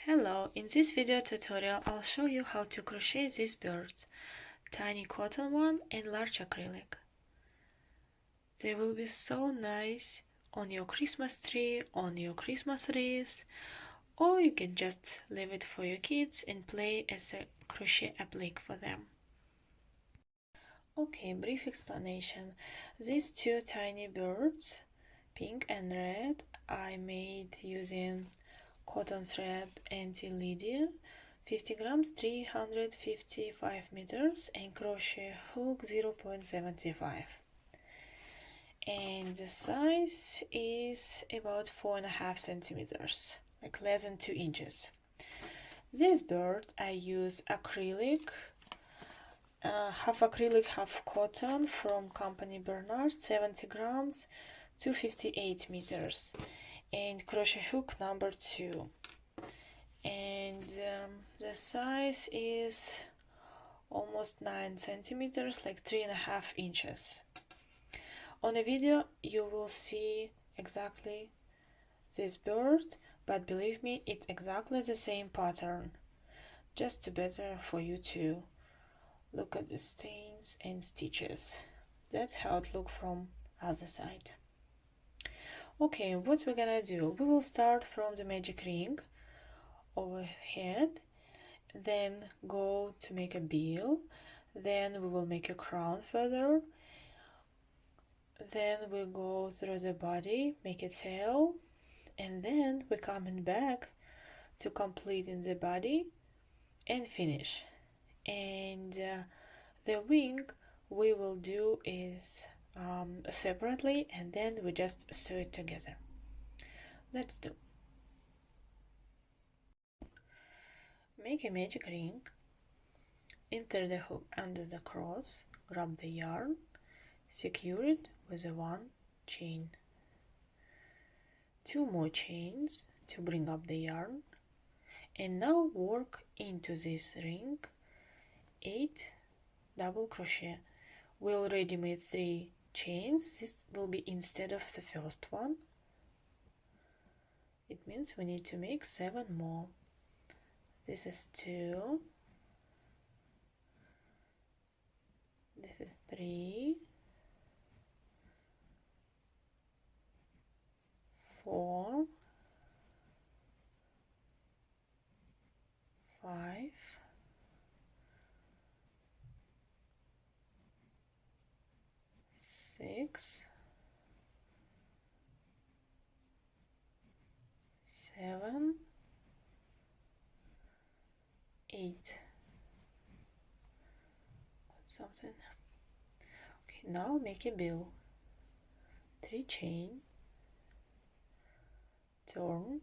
Hello, in this video tutorial I'll show you how to crochet these birds, tiny cotton one and large acrylic. They will be so nice on your Christmas tree, on your Christmas wreath, or you can just leave it for your kids and play as a crochet applique for them. Okay, brief explanation. These two tiny birds, pink and red, I made using cotton thread anti-Lydia, 50 grams, 355 meters, and crochet hook 0.75. And the size is about 4.5 centimeters, like less than 2 inches. This bird I use acrylic, half acrylic, half cotton from company Bernard, 70 grams, 258 meters. And crochet hook number 2, and the size is almost 9 centimeters, like 3.5 inches. On a video you will see exactly this bird, but believe me, it's exactly the same pattern, just better for you to look at the stains and stitches. That's how it looks from other side. Okay, what we're gonna do, we will start from the magic ring overhead, then go to make a bill, then we will make a crown feather, then we go through the body, make a tail, and then we're coming back to completing the body and finish. And the wing we will do is separately, and then we just sew it together. Let's do. Make a magic ring, insert the hook under the cross, grab the yarn, secure it with a 1 chain, 2 more chains to bring up the yarn, and now work into this ring 8 double crochet. We already made 3 chains. This will be instead of the first one. It means we need to make 7 more. This is 2, this is 3, 4, 5, 6, 7, 8. Something. Okay, now make a bill. 3 chain, turn,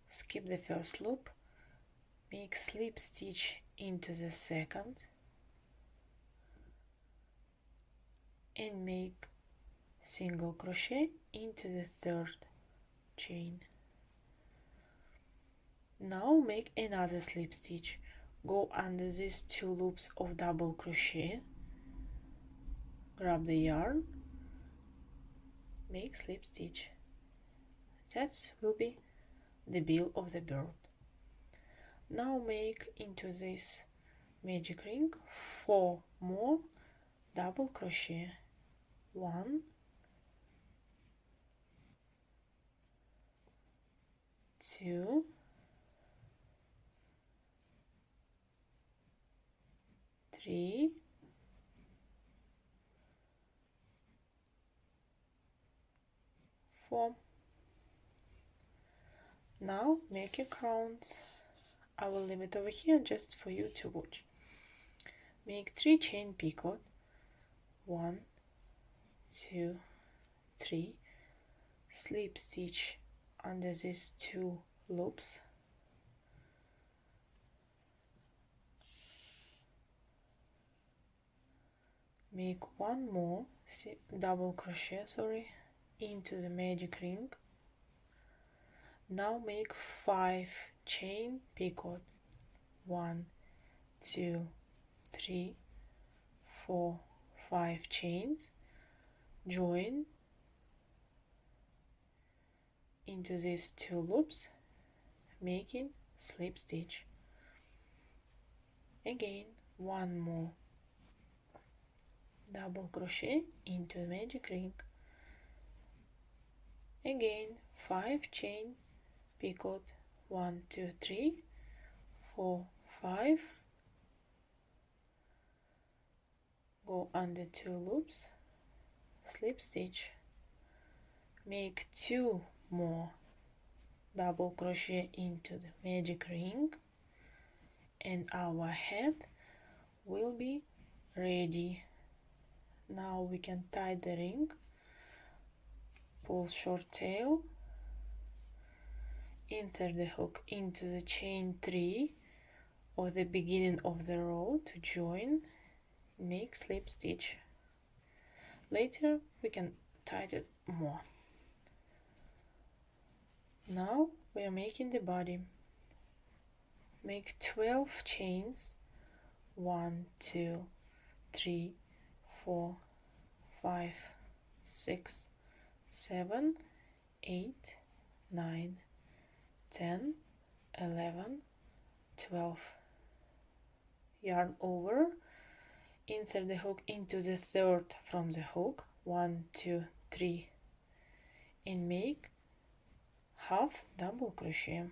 skip the first loop, make slip stitch into the second, and make single crochet into the third chain. Now make another slip stitch, go under these 2 loops of double crochet, grab the yarn, make slip stitch. That will be the bill of the bird. Now make into this magic ring 4 more double crochet, 1, 2, 3, 4. Now make your crowns. I will leave it over here just for you to watch. Make 3 chain picot, 1, 2, 3, slip stitch under these 2 loops, make 1 more double crochet into the magic ring. Now make 5 chain picot, 1, 2, 3, 4, 5 chains, join into these 2 loops, making slip stitch. Again, one more double crochet into the magic ring. Again, 5 chain, picot, 1 2 3 4 5, go under 2 loops, slip stitch, make 2 more double crochet into the magic ring, and our head will be ready. Now we can tie the ring, pull short tail, insert the hook into the chain 3 or the beginning of the row to join, make slip stitch. Later we can tighten it more. Now we are making the body. Make 12 chains, 1 2 3 4 5 6 7 8 9 10 11 12. Yarn over, insert the hook into the third from the hook, 1 2 3, and make half double crochet.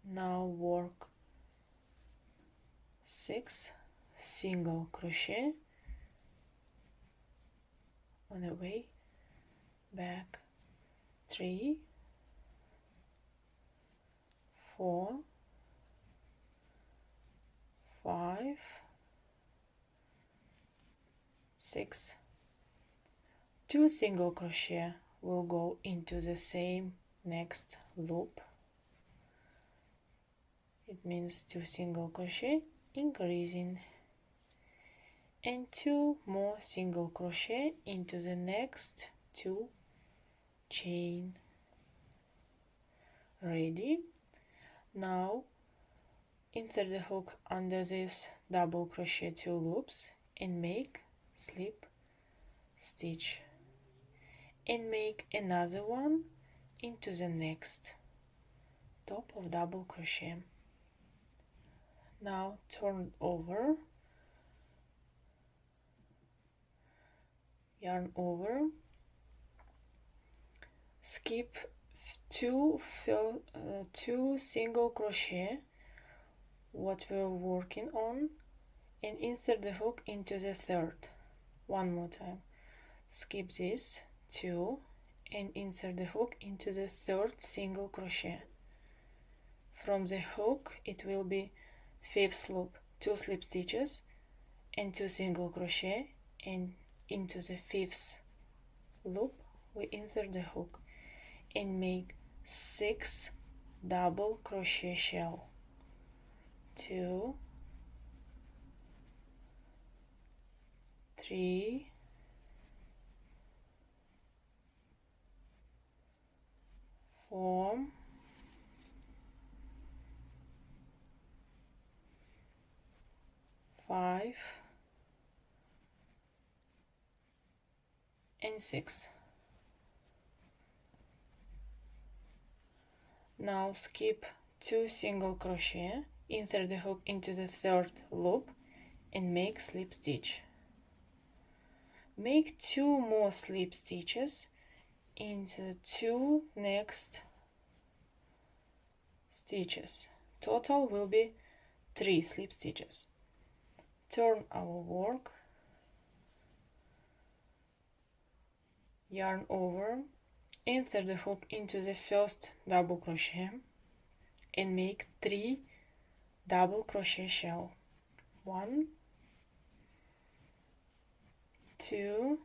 Now work 6 single crochet on the way back, 3 4 5 6. 2 single crochet will go into the same next loop. It means 2 single crochet increasing, and 2 more single crochet into the next 2 chain. Ready? Now insert the hook under this double crochet 2 loops and make slip stitch, and make another one into the next top of double crochet. Now turn over, yarn over, skip two single crochet what we're working on, and insert the hook into the third. One more time, skip this 2 and insert the hook into the third single crochet. From the hook it will be 5th loop, 2 slip stitches and 2 single crochet, and into the 5th loop we insert the hook and make 6 double crochet shell. 2 3 4 5 and 6. Now skip 2 single crochet, insert the hook into the third loop and make slip stitch. Make 2 more slip stitches into the 2 next stitches. Total will be 3 slip stitches. Turn our work, yarn over, insert the hook into the first double crochet and make 3 double crochet shell. 1 2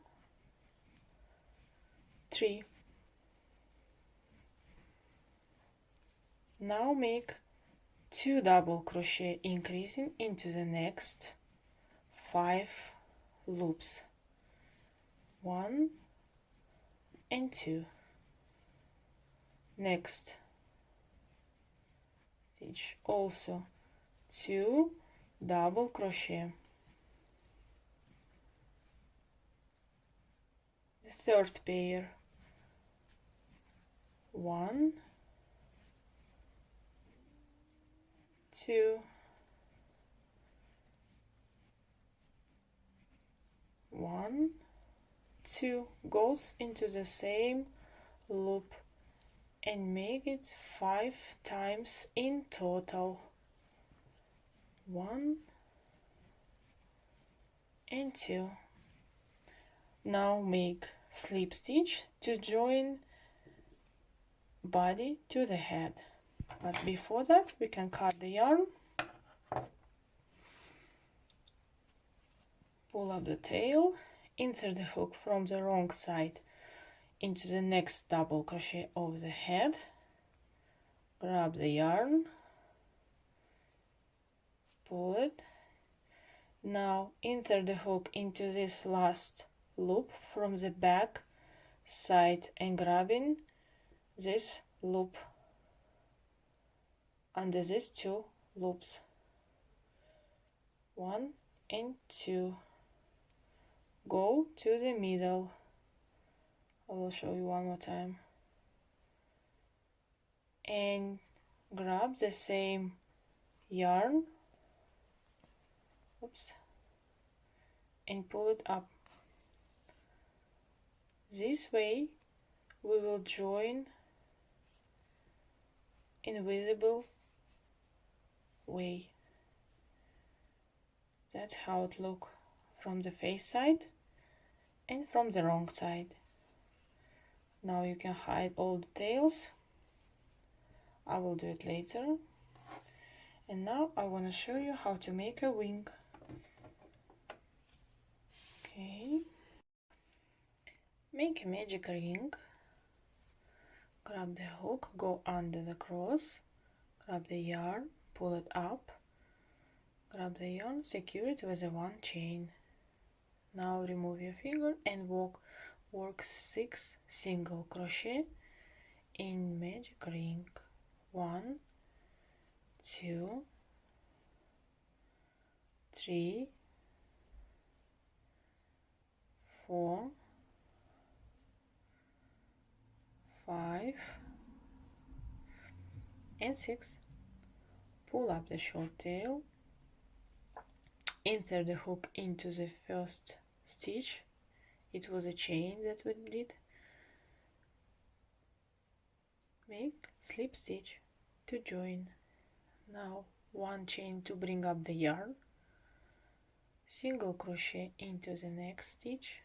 3. Now make 2 double crochet increasing into the next 5 loops, 1 and 2. Next stitch also 2 double crochet. The third pair, 1 2, 1, 2, goes into the same loop and make it 5 times in total. 1 and 2. Now make slip stitch to join body to the head, but before that we can cut the yarn, pull up the tail, insert the hook from the wrong side into the next double crochet of the head, grab the yarn, pull it. Now insert the hook into this last loop from the back side and grabbing this loop under these 2 loops, 1 and 2. Go to the middle. I will show you one more time, and grab the same yarn, oops, and pull it up. This way we will join invisible way. That's how it looks from the face side and from the wrong side. Now you can hide all the tails. I will do it later. And now I want to show you how to make a wing. Okay. Make a magic ring. Grab the hook, go under the cross, grab the yarn, pull it up, grab the yarn, secure it with a 1 chain. Now remove your finger and work 6 single crochet in magic ring. 1, 2, 3, 4, 5 and 6. Pull up the short tail, insert the hook into the first stitch. It was a chain that we did. Make slip stitch to join. Now 1 chain to bring up the yarn, single crochet into the next stitch,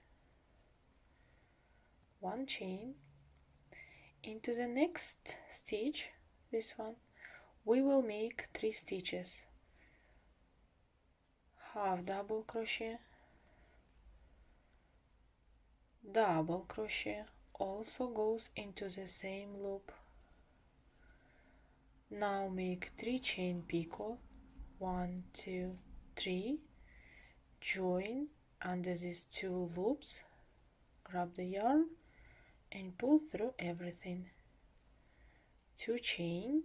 1 chain into the next stitch, this one, we will make 3 stitches, half double crochet, double crochet, also goes into the same loop. Now make 3 chain picot, 1, 2, 3, join under these 2 loops, grab the yarn and pull through everything, 2 chain,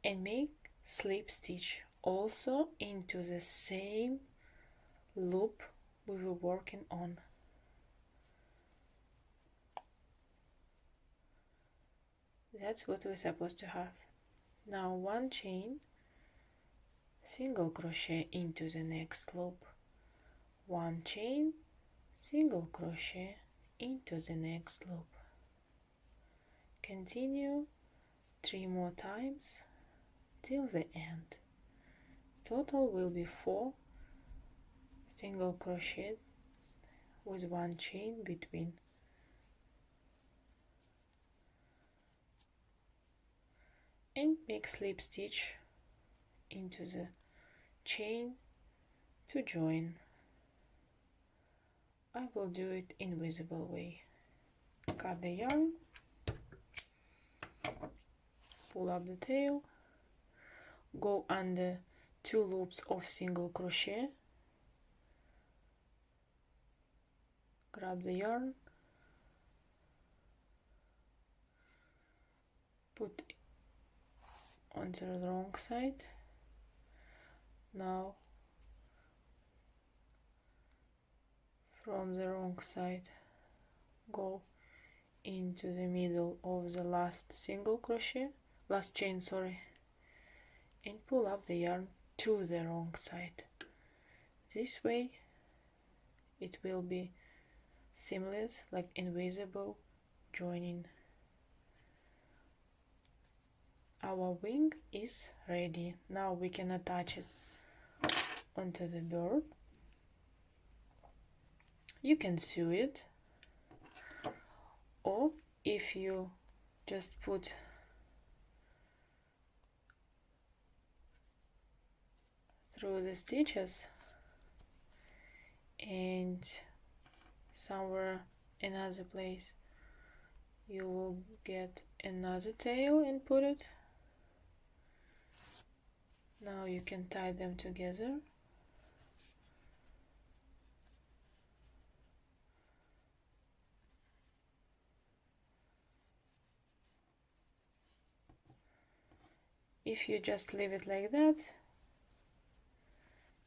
and make slip stitch also into the same loop we were working on. That's what we're supposed to have. Now 1 chain, single crochet into the next loop, 1 chain, single crochet into the next loop. Continue 3 more times till the end. Total will be 4 single crochet with 1 chain between. And make slip stitch into the chain to join. I will do it invisible way. Cut the yarn, pull up the tail, go under 2 loops of single crochet, grab the yarn, put onto the wrong side. Now from the wrong side go into the middle of the last single crochet, last chain, sorry, and pull up the yarn to the wrong side. This way it will be seamless, like invisible joining. Our wing is ready. Now we can attach it onto the bird. You can sew it, or if you just put through the stitches and somewhere another place you will get another tail and put it. Now you can tie them together. If you just leave it like that,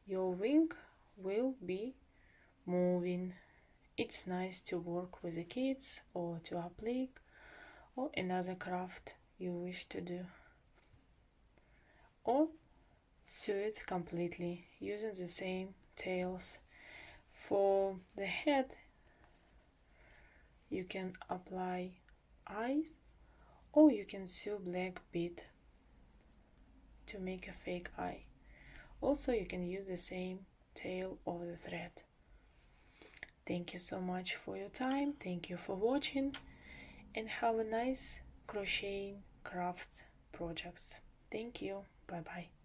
your wing will be moving. It's nice to work with the kids or to applique or another craft you wish to do. Or sew it completely using the same tails. For the head, you can apply eyes, or you can sew black bead to make a fake eye. Also, you can use the same tail of the thread. Thank you so much for your time. Thank you for watching, and have a nice crocheting crafts projects. Thank you. Bye bye.